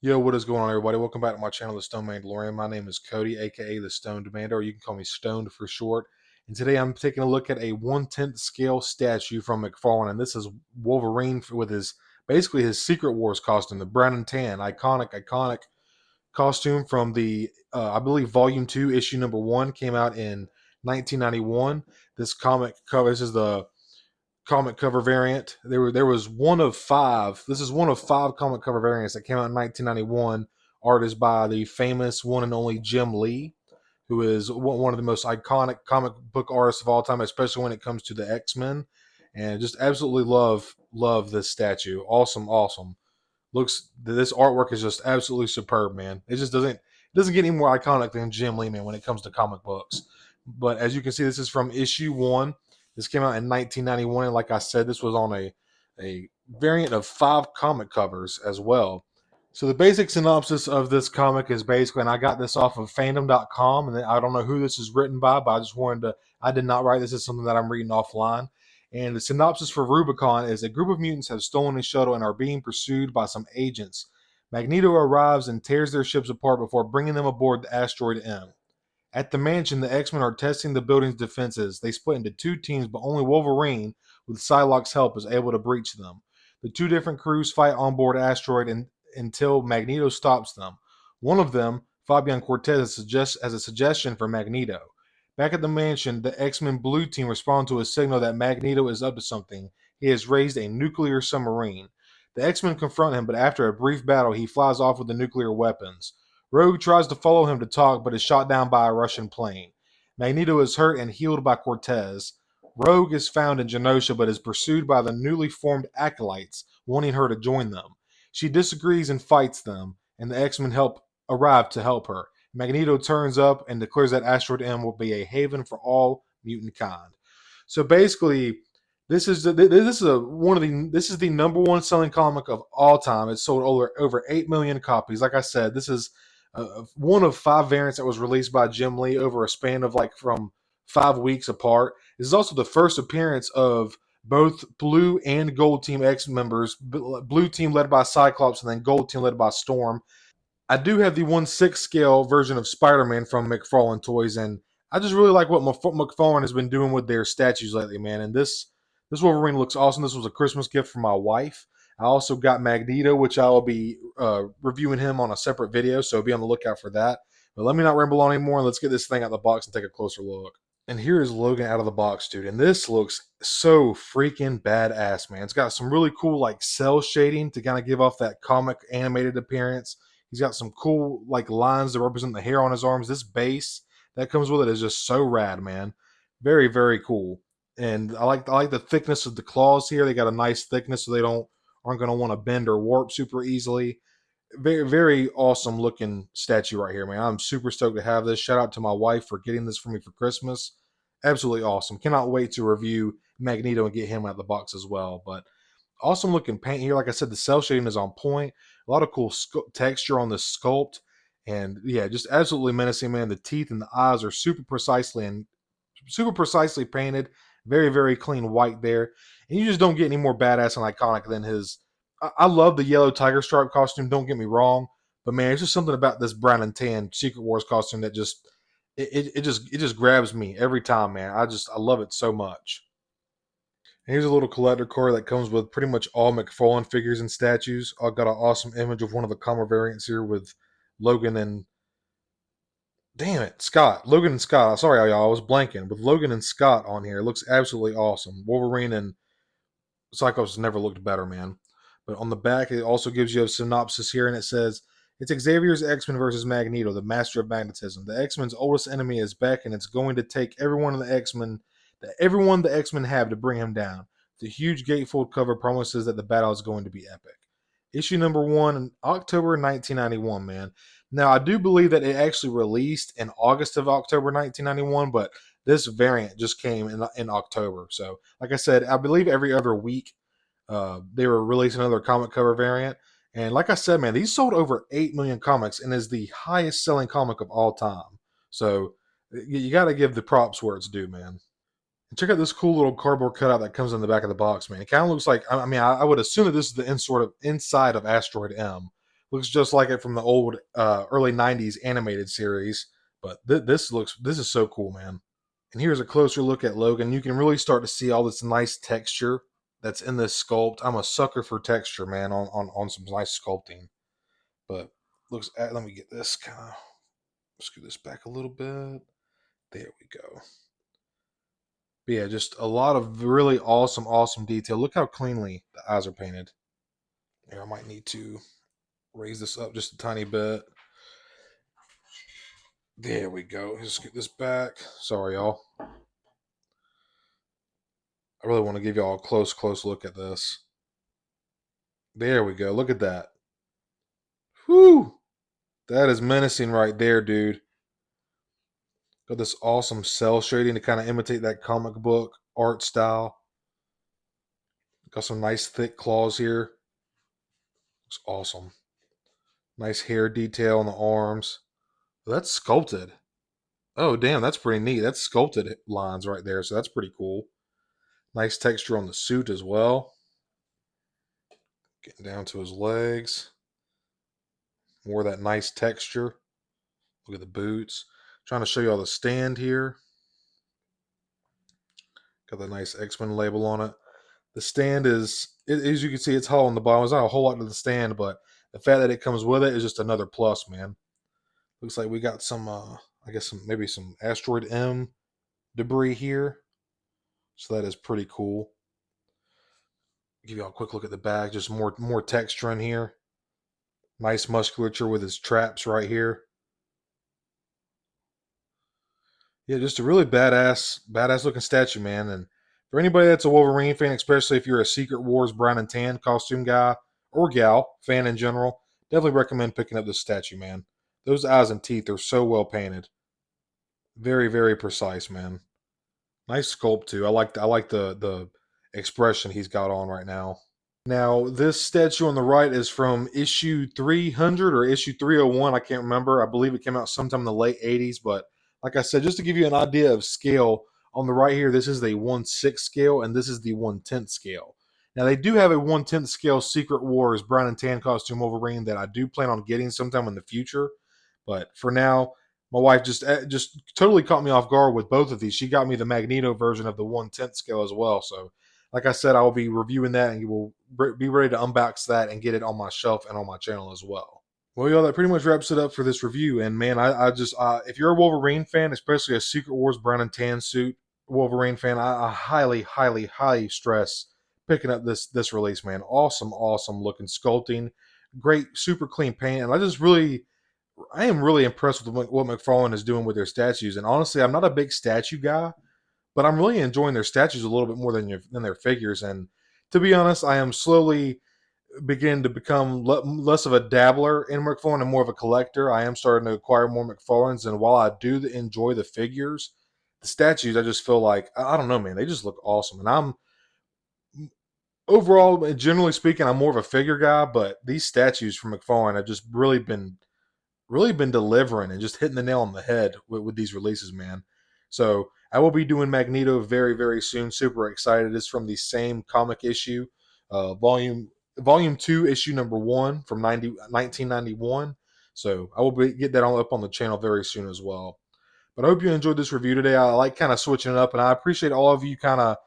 Yo, what is going on, everybody? Welcome back to my channel, The Stone Mandalorian. My name is Cody, aka The Stone Commander, or you can call me Stoned for short. And today I'm taking a look at a 1/10 scale statue from McFarlane, and this is Wolverine with his basically his Secret Wars costume, the brown and tan, iconic costume from the I believe Volume 2, Issue Number 1, came out in 1991. This comic cover, this is the comic cover variant. There was one of five. This is one of five comic cover variants that came out in 1991. Art is by the famous one and only Jim Lee, who is one of the most iconic comic book artists of all time, especially when it comes to the X-Men. And just absolutely love this statue. Awesome. Looks This artwork is just absolutely superb, man. It doesn't get any more iconic than Jim Lee, man, when it comes to comic books. But as you can see, this is from issue 1. This came out in 1991, and like I said, this was on a variant of 5 comic covers as well. So the basic synopsis of this comic is basically, and I got this off of fandom.com, and I don't know who this is written by, but I did not write this. Is something that I'm reading offline. And the synopsis for Rubicon is a group of mutants have stolen a shuttle and are being pursued by some agents. Magneto arrives and tears their ships apart before bringing them aboard the asteroid M. At the mansion, the X-Men are testing the building's defenses. They split into 2 teams, but only Wolverine, with Psylocke's help, is able to breach them. The 2 different crews fight on board asteroid until Magneto stops them. One of them, Fabian Cortez, has a suggestion for Magneto. Back at the mansion, the X-Men Blue Team respond to a signal that Magneto is up to something. He has raised a nuclear submarine. The X-Men confront him, but after a brief battle, he flies off with the nuclear weapons. Rogue tries to follow him to talk, but is shot down by a Russian plane. Magneto is hurt and healed by Cortez. Rogue is found in Genosha, but is pursued by the newly formed Acolytes, wanting her to join them. She disagrees and fights them, and the X-Men arrive to help her. Magneto turns up and declares that Asteroid M will be a haven for all mutant kind. So basically, this is the number one selling comic of all time. It's sold over 8 million copies. Like I said, this is one of 5 variants that was released by Jim Lee over a span of from 5 weeks apart. This is also the first appearance of both Blue and Gold Team X members. Blue Team led by Cyclops, and then Gold Team led by Storm. I do have the 1/6 scale version of Spider-Man from McFarlane Toys, and I just really like what McFarlane has been doing with their statues lately, man. And this Wolverine looks awesome. This was a Christmas gift for my wife. I also got Magneto, which I will be reviewing him on a separate video, so be on the lookout for that. But let me not ramble on anymore, and let's get this thing out of the box and take a closer look. And here is Logan out of the box, dude. And this looks so freaking badass, man. It's got some really cool cell shading to kind of give off that comic animated appearance. He's got some cool lines that represent the hair on his arms. This base that comes with it is just so rad, man. Very, very cool. And I like the thickness of the claws here. They got a nice thickness, so they aren't going to want to bend or warp super easily. Very, very awesome looking statue right here, man. I'm super stoked to have this. Shout out to my wife for getting this for me for Christmas. Absolutely awesome. Cannot wait to review Magneto and get him out of the box as well. But awesome looking paint here. Like I said, the cell shading is on point. A lot of cool texture on the sculpt. And yeah, just absolutely menacing, man. The teeth and the eyes are super precisely painted. Very, very clean white there. And you just don't get any more badass and iconic than his. I love the yellow tiger stripe costume, don't get me wrong. But man, it's just something about this brown and tan Secret Wars costume that just it just grabs me every time, man. I love it so much. And here's a little collector card that comes with pretty much all McFarlane figures and statues. I've got an awesome image of one of the common variants here with Logan and Scott. Logan and Scott. Sorry, y'all. I was blanking. With Logan and Scott on here, it looks absolutely awesome. Wolverine and Cyclops never looked better, man. But on the back, it also gives you a synopsis here, and it says, it's Xavier's X-Men versus Magneto, the master of magnetism. The X-Men's oldest enemy is back, and it's going to take everyone the X-Men have to bring him down. The huge gatefold cover promises that the battle is going to be epic. Issue number 1, October 1991, man. Now, I do believe that it actually released in August of October 1991, but this variant just came in October. So, like I said, I believe every other week they were releasing another comic cover variant. And like I said, man, these sold over 8 million comics and is the highest selling comic of all time. So, you got to give the props where it's due, man. And check out this cool little cardboard cutout that comes in the back of the box, man. It kind of looks like, I would assume that this is the inside of Asteroid M. Looks just like it from the old early '90s animated series. But this is so cool, man. And here's a closer look at Logan. You can really start to see all this nice texture that's in this sculpt. I'm a sucker for texture, man, on some nice sculpting. But looks at, let me get this kind of scoot this back a little bit. There we go. But yeah, just a lot of really awesome detail. Look how cleanly the eyes are painted. Here, I might need to raise this up just a tiny bit. There we go. Just get this back. Sorry, y'all. I really want to give y'all a close look at this. There we go. Look at that. Whew. That is menacing right there, dude. Got this awesome cell shading to kind of imitate that comic book art style. Got some nice thick claws here. Looks awesome. Nice hair detail on the arms. That's sculpted. Oh, damn, that's pretty neat. That's sculpted lines right there, so that's pretty cool. Nice texture on the suit as well. Getting down to his legs. More of that nice texture. Look at the boots. Trying to show you all the stand here. Got the nice X-Men label on it. The stand is, as you can see, it's hollow on the bottom. There's not a whole lot to the stand, but the fact that it comes with it is just another plus, man. Looks like we got some, I guess maybe some Asteroid M debris here. So that is pretty cool. Give you all a quick look at the back. Just more texture in here. Nice musculature with his traps right here. Yeah, just a really badass looking statue, man. And for anybody that's a Wolverine fan, especially if you're a Secret Wars brown and tan costume guy or gal fan in general, definitely recommend picking up this statue, man. Those eyes and teeth are so well painted. Very precise, man. Nice sculpt too. I like the expression he's got on right now. Now, this statue on the right is from issue 300 or issue 301. I can't remember. I believe it came out sometime in the late 80s. But like I said, just to give you an idea of scale, on the right here, this is the 1/6 scale, and this is the 1/10 scale. Now, they do have a 1/10 scale Secret Wars brown and tan costume Wolverine that I do plan on getting sometime in the future. But for now, my wife just totally caught me off guard with both of these. She got me the Magneto version of the 1/10 scale as well. So like I said, I will be reviewing that and you will be ready to unbox that and get it on my shelf and on my channel as well. Well, y'all, that pretty much wraps it up for this review. And man, I just, if you're a Wolverine fan, especially a Secret Wars brown and tan suit Wolverine fan, I highly stress picking up this release, man. Awesome looking sculpting, great, super clean paint. And I am really impressed with what McFarlane is doing with their statues. And honestly, I'm not a big statue guy, but I'm really enjoying their statues a little bit more than their figures. And to be honest, I am slowly beginning to become less of a dabbler in McFarlane and more of a collector. I am starting to acquire more McFarlanes, and while I do enjoy the figures, the statues, I just feel like, I don't know, man, they just look awesome. And I'm overall, generally speaking, I'm more of a figure guy, but these statues from McFarlane have just really been delivering and just hitting the nail on the head with these releases, man. So I will be doing Magneto very soon. Super excited. It's from the same comic issue, volume 2, issue number 1 from 1991. So I will get that all up on the channel very soon as well. But I hope you enjoyed this review today. I like kind of switching it up, and I appreciate all of you kind of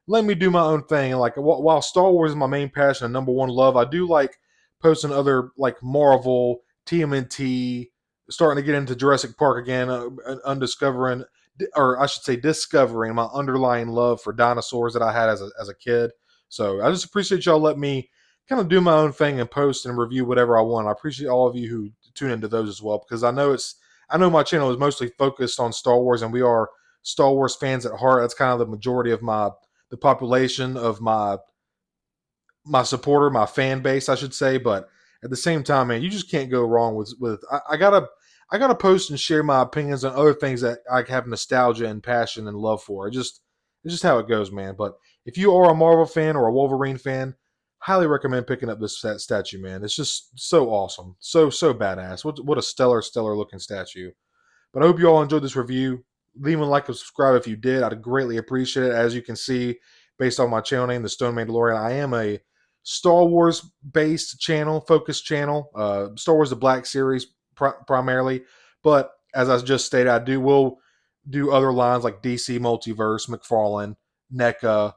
let me do my own thing. And like while Star Wars is my main passion and number one love, I do like posting other like Marvel, TMNT, starting to get into Jurassic Park again, undiscovering, or I should say, discovering my underlying love for dinosaurs that I had as a kid. So I just appreciate y'all letting me kind of do my own thing and post and review whatever I want. I appreciate all of you who tune into those as well, because I know my channel is mostly focused on Star Wars, and we are Star Wars fans at heart. That's kind of the majority of the population of my supporter, my fan base, I should say. But at the same time, man, you just can't go wrong with I gotta post and share my opinions on other things that I have nostalgia and passion and love for. It's just how it goes, man. But if you are a Marvel fan or a Wolverine fan, highly recommend picking up this statue, man. It's just so awesome, so badass. What a stellar looking statue. But I hope you all enjoyed this review. Leave a like and subscribe if you did. I'd greatly appreciate it. As you can see, based on my channel name, The Stone Mandalorian, I am a Star Wars based channel, focused channel. Star Wars the Black Series primarily, but as I just stated, will do other lines like DC Multiverse, McFarlane, NECA,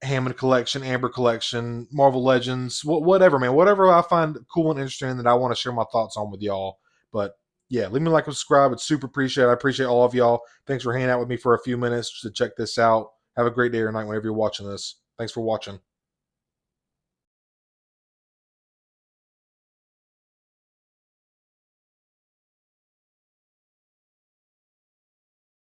Hammond Collection, Amber Collection, Marvel Legends, whatever, man. Whatever I find cool and interesting that I want to share my thoughts on with y'all. But yeah, leave me a like and subscribe. It's super appreciated. I appreciate all of y'all. Thanks for hanging out with me for a few minutes to check this out. Have a great day or night whenever you're watching this. Thanks for watching.